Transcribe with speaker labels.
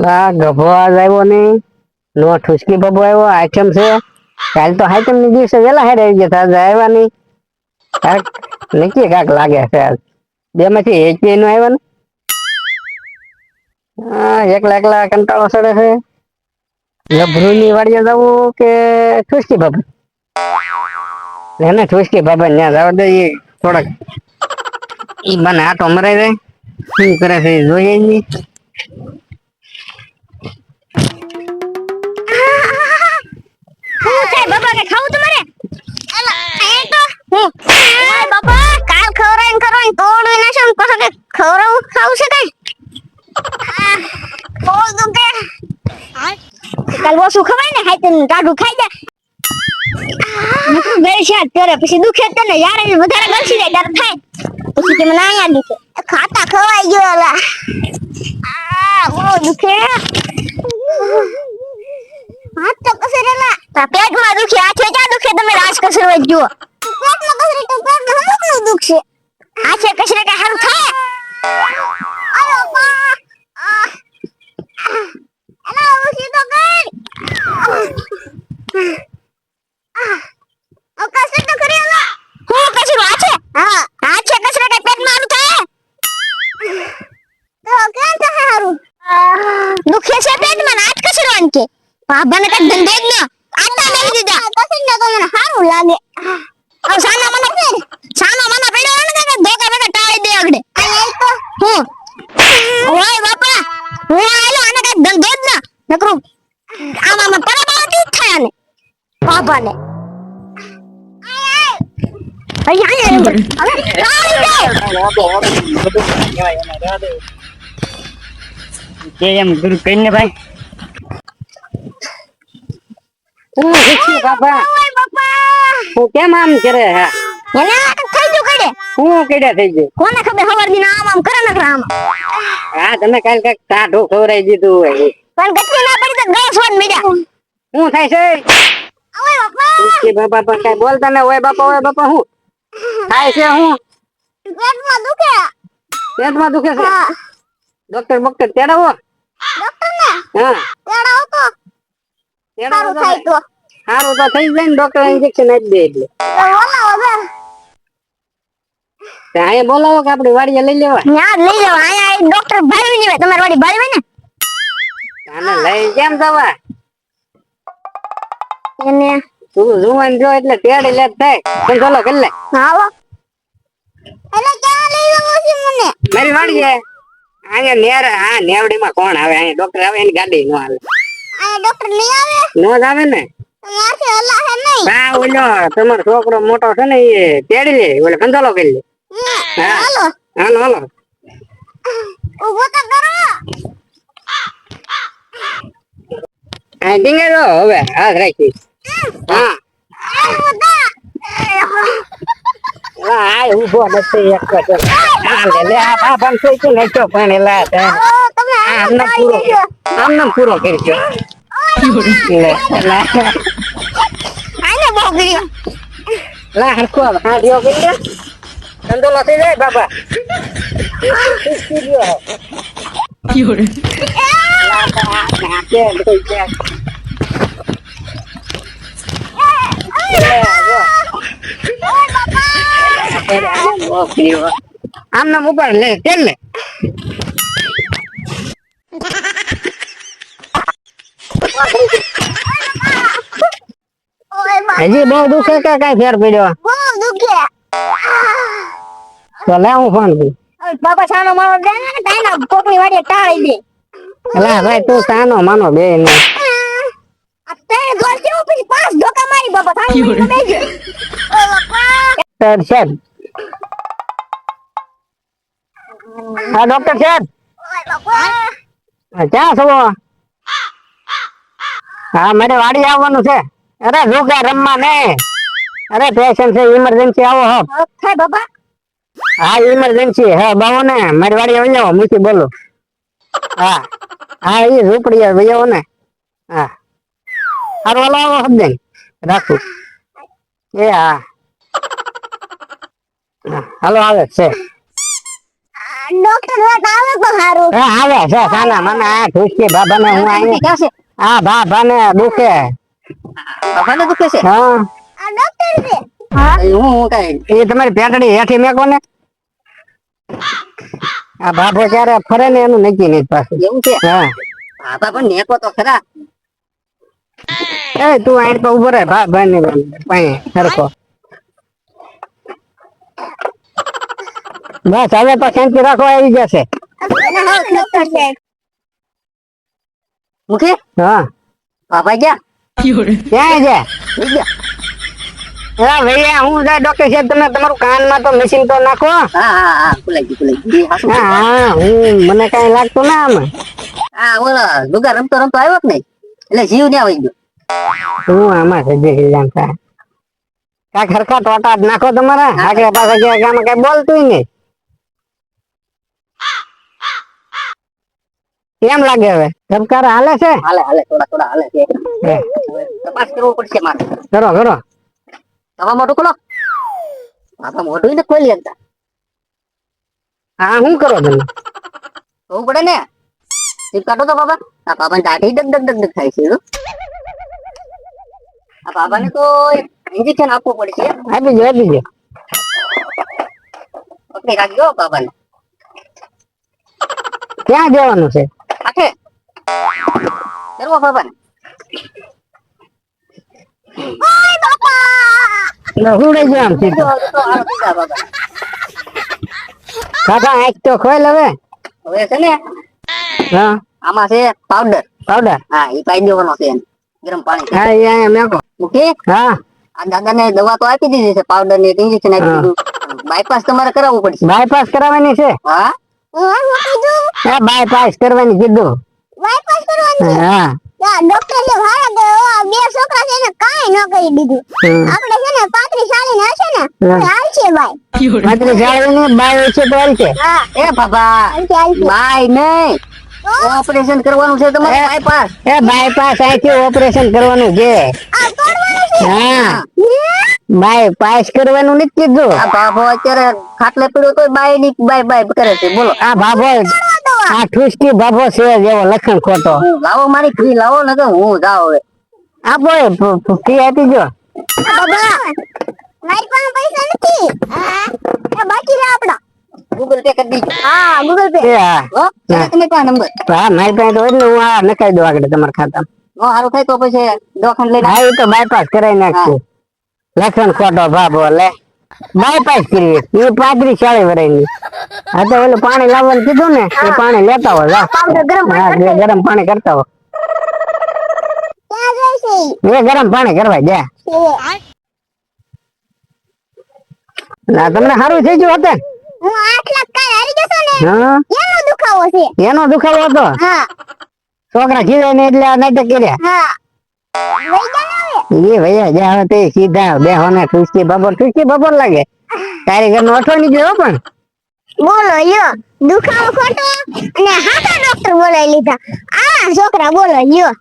Speaker 1: આ ગભો આજ આવ્યો નહીં, નો ઠુસકી બબો આવ્યો, આઈટમ છે. કાલ તો આઈટમ ની દિવસે વેલા હેડ આવી ગયા, આજે આવ્યા નહીં. કાક નક્કી કાક લાગે છે આજ. બે માંથી એક બે નું આવ્યા ને. એકલા એકલા કંટાળો ચડે છે. લભરું ની વાડીએ જવું કે ઠુસકી બાબા? એને ઠુસકી બાબા ત્યાં જવા દે, થોડાક ઈ મને આટો મરાઈ જાય. શું કરે છે જોઈએ નહીં.
Speaker 2: બાબા કે ખાવું તમારે? એ તો બાબા કાલ ખવરાઈને ખવરાઈને તોડી નાખ્યો ને પછી કે ખવરાવું ખાવું છે કઈ? બોલ તો કે કાલ ઓછું ખવાય ને હાઈ તને ટાઢું ખાઈ જા. નકરું ગઈ છે અત્યારે પછી દુખે તને યાર એને વધારે ગળસી જાય ત્યારે થાય. પછી કે મને આયા દુખે ખાતા ખવાઈ ગયો અલા. બહુ દુખે. હાથ તો કસરેલા પેટમાં દુખે, હાથે ક્યાં દુખે? તમે રાજ કસરવા જ જુઓ. પેટમાં કસરે તો પેટમાં હમુકનું દુખશે. હાથે કસરે કે હારું થાય? અરે બા એલા ઉસી તો કર. ઓ કસરે તો કરી એલા. હું કસરું હાથે? હા હાથે કસરે કે પેટમાં હારું થાય? તો કેમ થાય હારું? દુખે છે પેટમાં હાથ કસરવાનું કે બાબાને કઈ ધંધે જ ના આટા મેલી દીધા. કસરને તો મને સારું લાગે. હવે સાના મને પડ્યો ને કે ધોકા બેટા ટાળી દે આગળ. આ તો હું ઓય બાપા હું આલો આને કઈ ધંધો જ ના નકરું આમાં પરબાવતી જ થાય ને બાબાને.
Speaker 1: એમ ગુરુ કહીને ભાઈ બાપા હું કેમ આમ કરે? હા
Speaker 2: એને થઈ ગયું કડે.
Speaker 1: હું કેડા થઈ ગયું
Speaker 2: કોને ખબર હવાર દિન આમ કરે ને આમ.
Speaker 1: હા તમે કાલ કાક ટાઢું ખવરાઈ દીધું હોય
Speaker 2: પણ ગટકી ના પડી તો ગળસ વાન મીડા.
Speaker 1: શું થાય છે?
Speaker 2: ઓય બાપા
Speaker 1: કે બાપા પણ કઈ બોલતા ને ઓય બાપા હું થાય છે? હું
Speaker 2: પેટમાં દુખે.
Speaker 1: પેટમાં દુખે છે? ડોક્ટર તેડાવો.
Speaker 2: ડોક્ટર ને
Speaker 1: હા
Speaker 2: તેડાવો તો સારું થાય તો.
Speaker 1: સારું તો થઈ જાય ને, ડોક્ટર ઇન્જેક્શન આપી દે એટલે. અહીંયા બોલાવો કે આપડી વાડીએ લઈ લેવા.
Speaker 2: યાર લઈ જાવ અહીંયા ડોક્ટર ભાઈ ની તમારી વાડી ભાઈ હોય ને.
Speaker 1: આને લઈ કેમ જવા?
Speaker 2: એને
Speaker 1: તું જુવાન જો એટલે તેડી લે થાય. કંટ્રોલ કરી લે.
Speaker 2: હાલો એટલે ક્યાં લઈ જાવ છે મને?
Speaker 1: મારી વાડીએ અહીંયા નેર હા નેવડીમાં કોણ આવે? અહીંયા ડોક્ટર આવે એની ગાડી નો આવે.
Speaker 2: આ ડોક્ટર નહીં આવે?
Speaker 1: નો જ આવે ને.
Speaker 2: માથે હલા હે નહીં.
Speaker 1: હા ઓલો તમારો છોકરો મોટો છે ને એ તેડી લે, ઓલે કંટ્રોલ કરી લે.
Speaker 2: હાલો
Speaker 1: હાલો
Speaker 2: ઉભો તો કરો.
Speaker 1: આ ડીંગે જો હવે હાથ રાખી. હા આ ઉભો નથી એક વખત. લે આ બાપા થઈ તું ને તો પણ એલા
Speaker 2: તમે
Speaker 1: આમને પૂરો કરજો.
Speaker 2: આને બહુ ગયો.
Speaker 1: લા હરખો હા દિયો કરી લે. કંદોલો થઈ જાય બાપા. આમને ઉપર લે તેલ લે. હજી બહુ દુખે કે કઈ ફેર પડ્યો?
Speaker 2: બહુ દુખે.
Speaker 1: તો લે હું ફોન કરું.
Speaker 2: બાપા સાનો માનો દે ને તાઈના કોકની વાડીએ ટાળી દે.
Speaker 1: અલા ભાઈ તું સાનો માનો બે ને.
Speaker 2: આ તે ગોળ કેવું પછી 5 ધોકા મારી બાપા થાળી બેજો. ઓ બાપા
Speaker 1: સાહેબ હા ડોક્ટર સાહેબ
Speaker 2: ઓય બાપા
Speaker 1: ક્યાં છો? હા મારે વાડી આવવાનું છે. અરે રૂગા રમવા ને. અરે પેશન્ટ છે ઇમરજન્સી આવો હો.
Speaker 2: થાય બાપા.
Speaker 1: હા ઇમરજન્સી હા બાવો ને મારી વાડી આવી જાવ મૂકી બોલો. હા હા એ ઝૂંપડી ભાઈ આવો ને. હા હારું હલાવો હબદે રાખું. એ હા હાલો આવે છે.
Speaker 2: ડોક્ટર વાત આવે તો સારું.
Speaker 1: એ આવે છે સાના મને આ ઠુસકી બાબાને હું અહીંયા
Speaker 3: ક્યાં છે
Speaker 1: આ બાબાને દુખે
Speaker 3: બાબાને દુખે છે
Speaker 1: હા
Speaker 2: આ ડોક્ટર છે. હા
Speaker 3: હું કઈ
Speaker 1: એ તમારી પેટડી હેઠી મેકો ને આ બાબો ક્યારે ફરે ને એનું નક્કી નહીં પાછું
Speaker 3: એવું છે
Speaker 1: હા
Speaker 3: બાબા પણ નેકો તો ખરા
Speaker 1: એ તું આઈ તો ઉભો રહે ભાઈ ની પાસે સરખો બસ હવે તો શાંતિ રાખો આવી જશે
Speaker 2: ડોક્ટર છે.
Speaker 3: મુખી
Speaker 1: હા
Speaker 3: બાબા ગયા
Speaker 1: ક્યાં છે
Speaker 3: થઈ ગયા
Speaker 1: હા ભૈયા હું જાય ડોક્ટર સાહેબ તમે તમારું કાનમાં તો મશીન તો નાખો
Speaker 3: હા હા હા ખુલાઈ ગઈ હાસુ
Speaker 1: હા હા હું મને કઈ લાગતું ના આમાં
Speaker 3: હા ઓલા લુગા રમતો રમતો આવ્યો કે નહીં એટલે જીવ ને આવી ગયો
Speaker 1: હું આમાં સજે જાણતા કા ખરખા ટોટા જ નાખો તમારા આગળ પાછા ગયા કે આમાં કઈ બોલતું નહીં કેમ લાગે હવે ધબકાર હાલે છે
Speaker 3: હાલે હાલે થોડા થોડા હાલે છે
Speaker 1: હે,
Speaker 3: તપાસ કરવો પડશે મારે
Speaker 1: કરો કરો
Speaker 3: તમારા મોટું ખોલો બાબા મોઢું ને ખોલી શકતા
Speaker 1: હા શું કરો તમે
Speaker 3: જોવું પડે ને ટીપ કાઢો તો બાબા આ બાબાને દાઢી ડગ ડગ ડગ ડગ થાય છે હો. આ બાબાને તો એક ઇન્જેક્શન આપવું પડશે
Speaker 1: આપી દો
Speaker 3: પકડી રાખજો બાબાને
Speaker 1: ક્યાં જવાનું છે
Speaker 3: આખે કરવો બાબાને
Speaker 2: ઓય બાપા
Speaker 1: હું રહી ગયો આમ સીધો
Speaker 3: તો હાલો સીધા બાબા
Speaker 1: કાકા આંખ તો ખોલ હવે
Speaker 3: હવે છે ને
Speaker 1: હા
Speaker 3: આમાં છે પાવડર
Speaker 1: પાવડર
Speaker 3: હા એ પાઈ દેવાનો છે એને. ગરમ પાણી
Speaker 1: હા એ અહીંયા મેકો
Speaker 3: મૂકી
Speaker 1: હા
Speaker 3: આ દાદાને દવા તો આપી દીધી છે પાવડર ની ઇન્જેક્શન આપી દીધું બાયપાસ તમારે કરાવવું પડશે
Speaker 1: બાયપાસ કરાવવાની છે
Speaker 3: હા
Speaker 2: હું કીધું
Speaker 1: હા બાયપાસ કરવાની કીધું
Speaker 2: બાયપાસ કરવાની.
Speaker 1: હા
Speaker 2: ડોક્ટર જે ભાડા કે આ બે છોકરા છે ને કાઈ ન કરી દીધું.
Speaker 1: હમ.
Speaker 2: આપણે છે ને 35 સાલી હશે ને
Speaker 1: હા.
Speaker 2: હાલ છે ભાઈ.
Speaker 1: માત્ર જાળવીને બાય છે તો હાલ છે
Speaker 2: હા
Speaker 3: એ બાબા
Speaker 2: હાલ છે.
Speaker 3: બાય નહીં ઓપરેશન કરવાનું છે તમારે
Speaker 1: એ.
Speaker 3: બાયપાસ
Speaker 1: એ બાયપાસ અહીંથી ઓપરેશન કરવાનું છે
Speaker 2: આ કરવાનું છે.
Speaker 1: હા
Speaker 2: હે?
Speaker 1: બાયપાસ કરવાનું નથી કીધું
Speaker 3: આ બાબો અત્યારે ખાટલે પડ્યો તો બાય ની બાય બાય કરે છે બોલો
Speaker 1: આ બાબો આ ઠુસકી બાબો છે જેવો લખણ ખોટો
Speaker 3: લાવો મારી ફી લાવો ને તો હું જાઉં હવે
Speaker 1: આપો ફી આપી જો
Speaker 2: બાબા મારી પાસે પૈસા નથી. એ બાકી રે આપડા.
Speaker 3: ગૂગલ પે કરી દીજો
Speaker 2: હા ગૂગલ પે.
Speaker 1: એ હા
Speaker 3: હો છે તમે પાસે નંબર
Speaker 1: હા મારી પાસે તો હોય ને હું આ નખાઈ દઉં આગળ તમારા ખાતામાં
Speaker 3: નો હારું થાય તો પછી દવાખાને લઈને
Speaker 1: હા એ તો બાયપાસ કરાવી નાખશું લખણ ખોટો બાબો લે બાયપાસ કરવી એ 35 વર્ષની હા તો ઓલું પાણી લાવવાનું કીધું ને એ પાણી લેતા હોય જા.
Speaker 2: પાવડર ગરમ
Speaker 1: હા જે ગરમ પાણી કરતા હોય
Speaker 2: ક્યાં જાય છે?
Speaker 1: એ ગરમ પાણી કરવા જા ના તમને સારું થઈ ગયું હતું
Speaker 2: હું 8 લાખ કાલ હારી જતો ને
Speaker 1: હા
Speaker 2: એનો દુખાવો છે.
Speaker 1: એનો દુખાવો હતો
Speaker 2: હા
Speaker 1: છોકરા ખીજાય ને એટલે આ નાટક કર્યા
Speaker 2: હા વઈ ગયા ને હવે.
Speaker 1: એ ભૈયા જ્યાં હવે તે સીધા બેહો ને ઠુસકી બબોર લાગે કારીગર નો અઠવાણી ગયો પણ
Speaker 2: બોલો યો દુખાવો ખોટો અને હાથા ડોક્ટર બોલાવી લીધા આ છોકરા બોલો યો